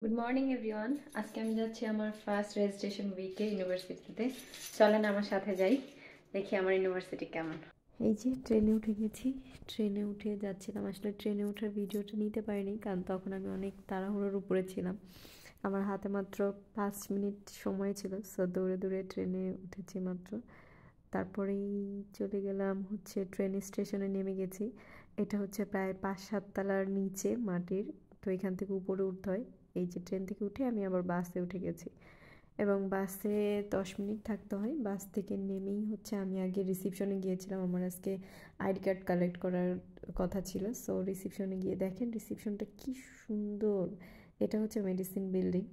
Good morning everyone. আজকে আমি যাচ্ছি আমার ফার্স্ট রেজিস্ট্রেশন উইকে ইউনিভার্সিটিতে। চলেন আমার সাথে যাই, দেখি আমার ইউনিভার্সিটি কেমন। এই যে ট্রেনে উঠে গেছি, ট্রেনে উঠে যাচ্ছিলাম। আসলে ট্রেনে ওঠার ভিডিওটা নিতে পারিনি কারণ তখন আমি অনেক তাড়াহুড়োর উপরে ছিলাম। আমার হাতে মাত্র 5 মিনিট সময় ছিল, সো দৌড়ে দৌড়ে ট্রেনে উঠেছি মাত্র। তারপরেই চলে গেলাম হচ্ছে ট্রেন স্টেশনে, নেমে গেছি। এটা হচ্ছে প্রায় 5-7 তলার নিচে মাটির, তো এখান থেকে উপরে উঠতে হয়। এই যে ট্রেন থেকে উঠে আমি আবার বাসে উঠে গেছি এবং বাসে 10 মিনিট থাকতে হয়। বাস থেকে নেমেই হচ্ছে আমি আগে রিসিপশনে গিয়েছিলাম, আমার আজকে আইডি কার্ড কালেক্ট করার কথা ছিল। সো রিসিপশনে গিয়ে দেখেন রিসিপশনটা কি সুন্দর। এটা হচ্ছে মেডিসিন বিল্ডিং।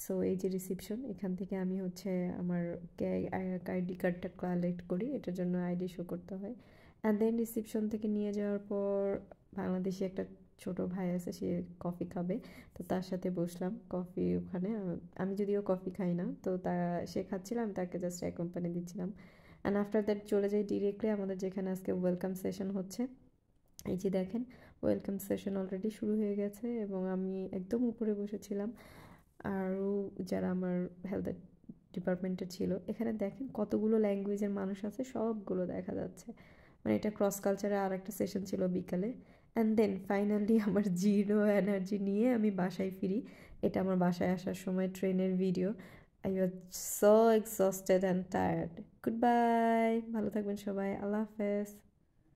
সো এই যে রিসিপশন, এখান থেকে আমি হচ্ছে আমার আইডি কার্ডটা কালেক্ট করি, এটার জন্য আইডি শো করতে হয়। অ্যান্ড দেন রিসিপশন থেকে নিয়ে যাওয়ার পর বাংলাদেশি একটা ছোট ভাই আছে, সে কফি খাবে, তো তার সাথে বসলাম কফি ওখানে। আমি যদিও কফি খাই না, তো সে খাচ্ছিল, আমি তাকে জাস্ট এক কোম্পানি দিচ্ছিলাম। অ্যান্ড আফটার দ্যাট চলে যাই ডিরেক্টলি আমাদের যেখানে আজকে ওয়েলকাম সেশন হচ্ছে। এই যে দেখেন ওয়েলকাম সেশন অলরেডি শুরু হয়ে গেছে এবং আমি একদম উপরে বসেছিলাম। আরও যারা আমার হেলথ ডিপার্টমেন্টে ছিল, এখানে দেখেন কতগুলো ল্যাঙ্গুয়েজের মানুষ আছে, সবগুলো দেখা যাচ্ছে। মানে এটা ক্রস কালচারে আর একটা সেশন ছিল বিকালে। অ্যান্ড দেন ফাইনালি আমার জিরো এনার্জি নিয়ে আমি বাসায় ফিরি। এটা আমার বাসায় আসার সময় ট্রেনের video. I was so exhausted and tired. Good bye, ভালো থাকবেন সবাই, আল্লাহ হাফেজ।